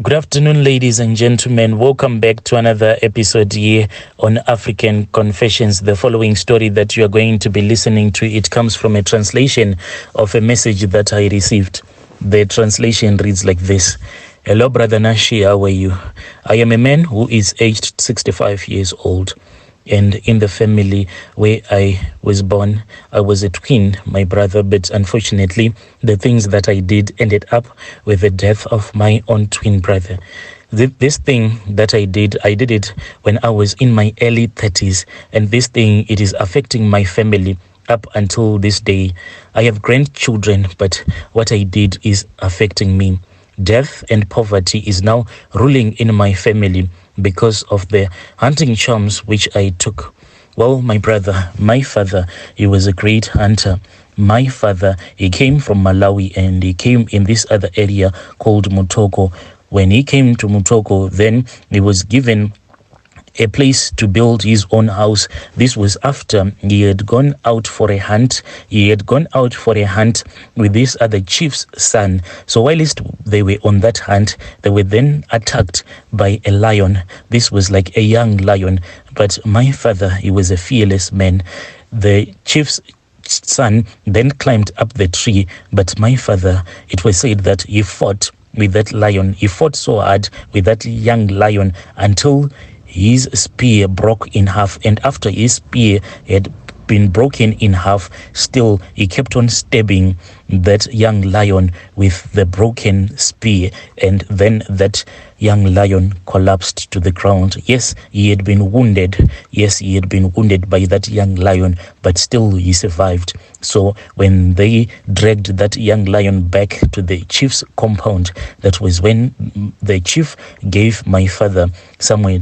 Good afternoon, ladies and gentlemen. Welcome back to another episode here on African Confessions. The following story that you are going to be listening to, it comes from a translation of a message that I received. The translation reads like this. Hello, Brother Nashi, how are you? I am a man who is aged 65 years old. And in the family where I was born, I was a twin, my brother, but unfortunately, the things that I did ended up with the death of my own twin brother. This thing that I did it when I was in my early 30s, and this thing, it is affecting my family up until this day. I have grandchildren, but what I did is affecting me. Death and poverty is now ruling in my family because of the hunting charms which I took. Well, my brother, my father, he was a great hunter. My father, he came from Malawi and he came in this other area called Mutoko. When he came to Mutoko, then he was given a place to build his own house. This was after he had gone out for a hunt. He had gone out for a hunt with this other chief's son. So whilst they were on that hunt, they were then attacked by a lion. This was like a young lion. But my father, he was a fearless man. The chief's son then climbed up the tree. But my father, it was said that he fought with that lion. He fought so hard with that young lion until his spear broke in half, and after his spear had been broken in half, still he kept on stabbing that young lion with the broken spear, and then that young lion collapsed to the ground. Yes, he had been wounded. Yes, he had been wounded by that young lion, but still he survived. So when they dragged that young lion back to the chief's compound, that was when the chief gave my father somewhere.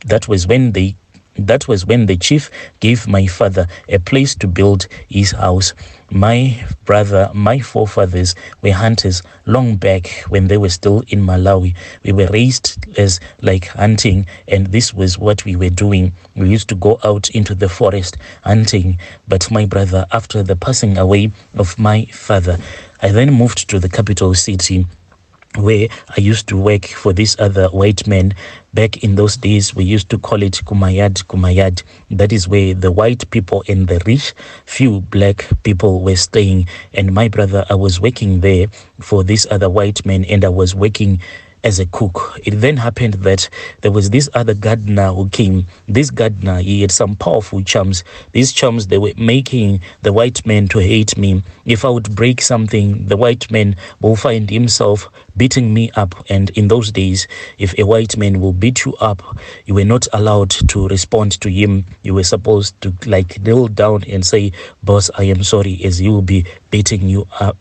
That was when the chief gave my father a place to build his house. My brother, my forefathers were hunters long back when they were still in Malawi. We were raised as like hunting, and this was what we were doing. We used to go out into the forest hunting. But my brother, after the passing away of my father, I then moved to the capital city, where I used to work for this other white man. Back in those days, we used to call it Kumayad. That is where the white people and the rich, few black people were staying. And my brother, I was working there for this other white man, and I was working as a cook. It then happened that there was this other gardener who came. This gardener, he had some powerful charms. These charms, they were making the white man to hate me. If I would break something, the white man will find himself beating me up. And in those days, if a white man will beat you up, you were not allowed to respond to him. You were supposed to like kneel down and say, "Boss, I am sorry," as he will be beating you up,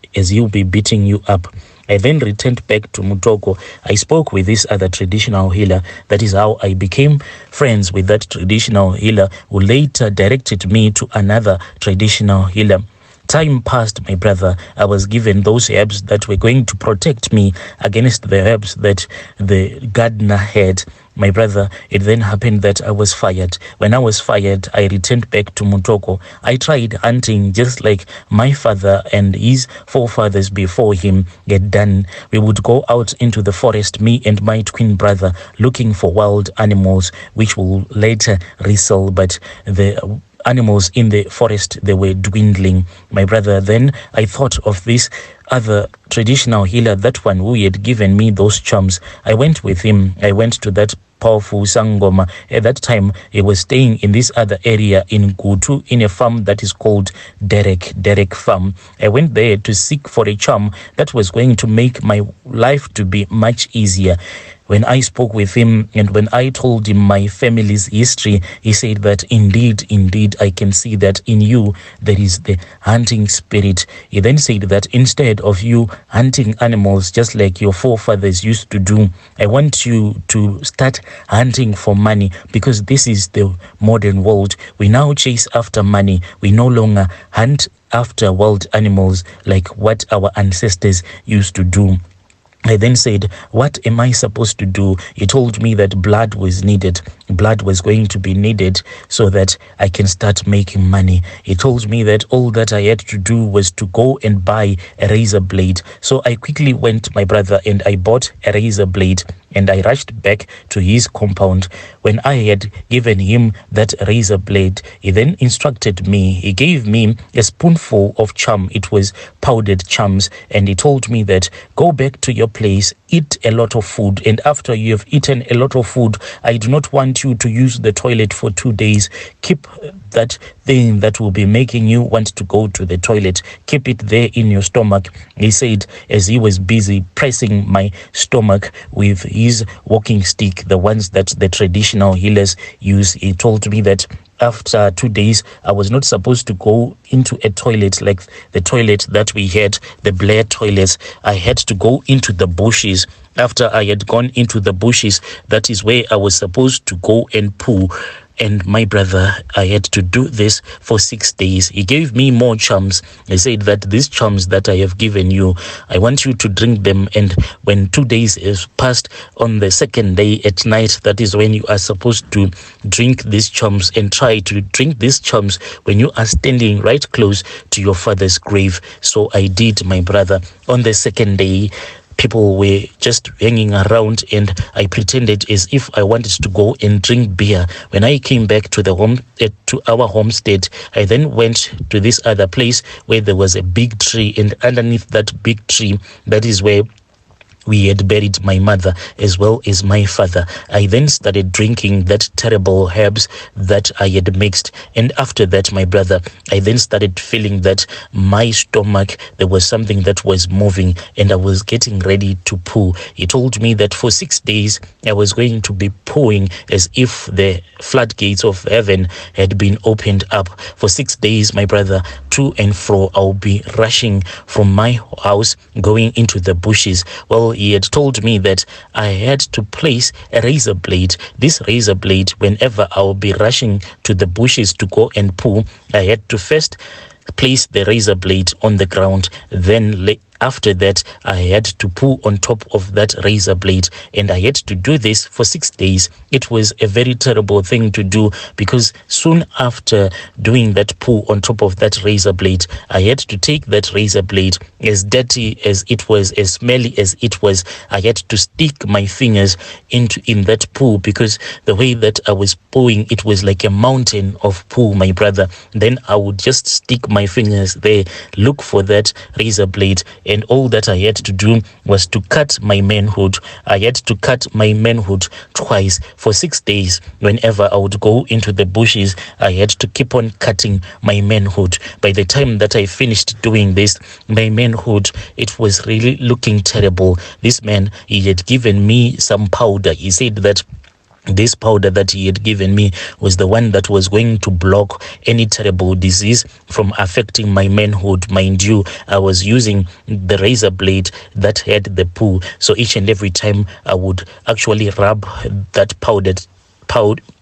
I then returned back to Mutoko. I spoke with this other traditional healer. That is how I became friends with that traditional healer, who later directed me to another traditional healer. Time passed, my brother. I was given those herbs that were going to protect me against the herbs that the gardener had. My brother, it then happened that I was fired. When I was fired, I returned back to Mutoko. I tried hunting just like my father and his forefathers before him had done. We would go out into the forest, me and my twin brother, looking for wild animals, which will later resell, but the animals in the forest, they were dwindling. My brother, then I thought of this other traditional healer, that one who had given me those charms. I went with him. I went to that powerful Sangoma. At that time, he was staying in this other area in Gutu, in a farm that is called Derek Farm. I went there to seek for a charm that was going to make my life to be much easier. When I spoke with him and when I told him my family's history, he said that indeed, I can see that in you there is the hunting spirit. He then said that instead of you hunting animals just like your forefathers used to do, I want you to start hunting for money, because this is the modern world. We now chase after money. We no longer hunt after wild animals like what our ancestors used to do. I then said, what am I supposed to do? He told me that blood was needed. blood was going to be needed so that I can start making money. He told me that all that I had to do was to go and buy a razor blade. So I quickly went, my brother, and I bought a razor blade, and I rushed back to his compound. When I had given him that razor blade, he then instructed me. He gave me a spoonful of charm. It was powdered charms, and he told me that go back to your place, eat a lot of food, and after you have eaten a lot of food, I do not want you to use the toilet for 2 days. Keep that thing that will be making you want to go to the toilet, keep it there in your stomach, he said, as he was busy pressing my stomach with his walking stick, the ones that the traditional healers use. He told me that after 2 days, I was not supposed to go into a toilet like the toilet that we had, the Blair toilets. I had to go into the bushes. After I had gone into the bushes, that is where I was supposed to go and poo. And my brother, I had to do this for 6 days. He gave me more charms. He said that these charms that I have given you, I want you to drink them. And when 2 days is passed, on the second day at night, that is when you are supposed to drink these charms, and try to drink these charms when you are standing right close to your father's grave. So I did, my brother. On the second day, people were just hanging around, and I pretended as if I wanted to go and drink beer. When I came back to the home, to our homestead, I then went to this other place where there was a big tree, and underneath that big tree, that is where we had buried my mother as well as my father. I then started drinking that terrible herbs that I had mixed. And after that, my brother, I then started feeling that my stomach, there was something that was moving, and I was getting ready to poo. He told me that for 6 days, I was going to be pooing as if the floodgates of heaven had been opened up. For 6 days, my brother, to and fro, I'll be rushing from my house, going into the bushes. Well, he had told me that I had to place a razor blade. This razor blade, whenever I will be rushing to the bushes to go and poo, I had to first place the razor blade on the ground, then after that, I had to poo on top of that razor blade, and I had to do this for 6 days. It was a very terrible thing to do, because soon after doing that poo on top of that razor blade, I had to take that razor blade, as dirty as it was, as smelly as it was. I had to stick my fingers in that poo, because the way that I was pooing, it was like a mountain of poo, my brother. Then I would just stick my fingers there, look for that razor blade, and all that I had to do was to cut my manhood. I had to cut my manhood twice for 6 days. Whenever I would go into the bushes, I had to keep on cutting my manhood. By the time that I finished doing this, my manhood, it was really looking terrible. This man, he had given me some powder. He said that this powder that he had given me was the one that was going to block any terrible disease from affecting my manhood. Mind you, I was using the razor blade that had the poo. So each and every time I would actually rub that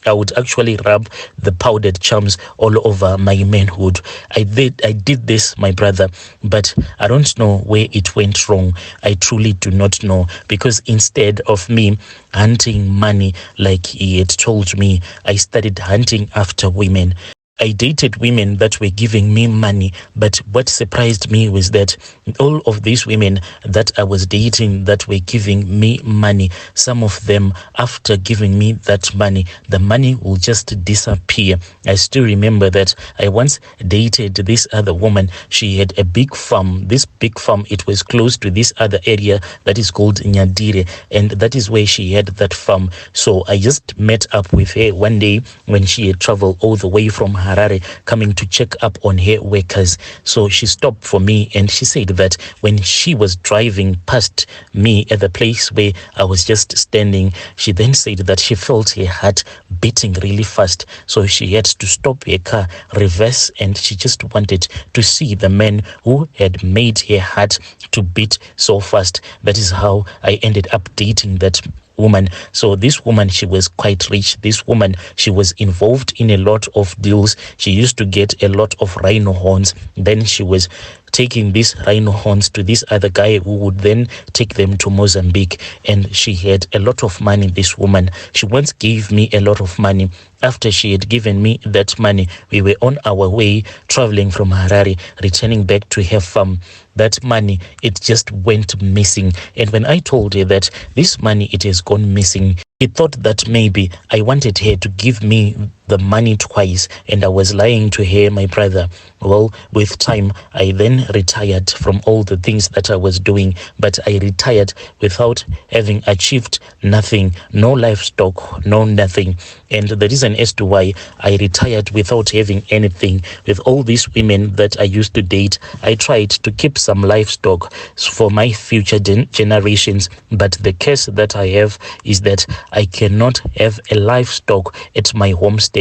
I would actually rub the powdered charms all over my manhood. I did this, my brother, but I don't know where it went wrong. I truly do not know, because instead of me hunting money like he had told me, I started hunting after women. I dated women that were giving me money, but what surprised me was that all of these women that I was dating that were giving me money, some of them, after giving me that money, the money will just disappear. I still remember that I once dated this other woman. She had a big farm. This big farm, it was close to this other area that is called Nyadire, and that is where she had that farm. So I just met up with her one day when she had traveled all the way from Harare, coming to check up on her workers. So she stopped for me, and she said that when she was driving past me at the place where I was just standing, she then said that she felt her heart beating really fast. So she had to stop her car, reverse, and she just wanted to see the man who had made her heart to beat so fast. That is how I ended up dating that woman. So this woman, she was quite rich. This woman, she was involved in a lot of deals. She used to get a lot of rhino horns. Then she was taking these rhino horns to this other guy who would then take them to Mozambique. And she had a lot of money, this woman. She once gave me a lot of money. After she had given me that money, we were on our way traveling from Harare, returning back to her farm. That money, it just went missing. And when I told her that this money, it has gone missing, she thought that maybe I wanted her to give me the money twice, and I was lying to her, my brother. Well, with time, I then retired from all the things that I was doing, but I retired without having achieved nothing, no livestock, no nothing. And the reason as to why I retired without having anything, with all these women that I used to date, I tried to keep some livestock for my future generations, but the curse that I have is that I cannot have a livestock at my homestead.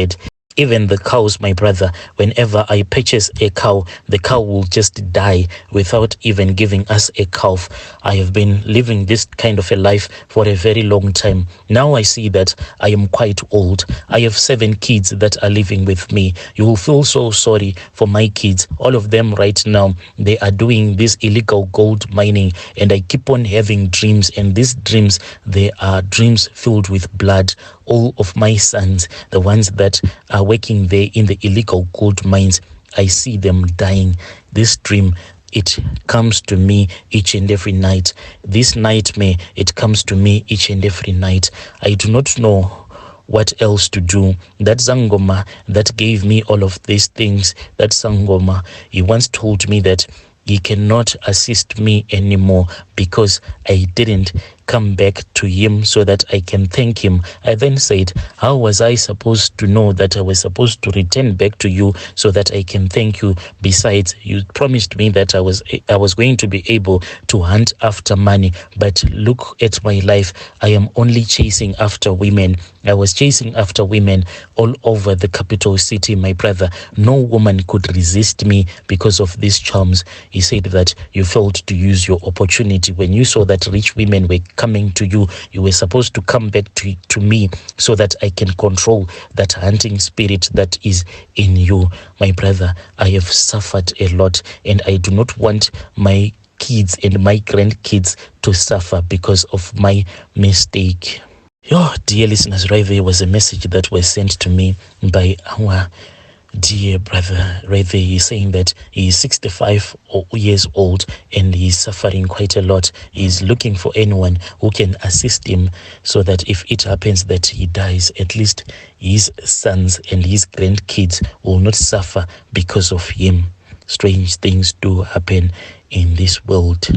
Even the cows, my brother, whenever I purchase a cow, the cow will just die without even giving us a calf. I have been living this kind of a life for a very long time. Now I see that I am quite old. I have 7 kids that are living with me. You will feel so sorry for my kids. All of them right now, they are doing this illegal gold mining, and I keep on having dreams, and these dreams, they are dreams filled with blood. All of my sons, the ones that are working there in the illegal gold mines, I see them dying. This dream, it comes to me each and every night. This nightmare, it comes to me each and every night. I do not know what else to do. That Zangoma that gave me all of these things, that Zangoma, he once told me that he cannot assist me anymore because I didn't come back to him so that I can thank him. I then said, how was I supposed to know that I was supposed to return back to you so that I can thank you? Besides, you promised me that I was going to be able to hunt after money, but look at my life. I am only chasing after women. I was chasing after women all over the capital city, my brother. No woman could resist me because of these charms. He said that you failed to use your opportunity. When you saw that rich women were coming to you, you were supposed to come back to me so that I can control that hunting spirit that is in you. My brother, I have suffered a lot, and I do not want my kids and my grandkids to suffer because of my mistake. Yo, dear listeners, right there was a message that was sent to me by our dear brother right there. He's saying that he's 65 years old and he's suffering quite a lot. He's looking for anyone who can assist him so that if it happens that he dies, at least his sons and his grandkids will not suffer because of him. Strange things do happen in this world.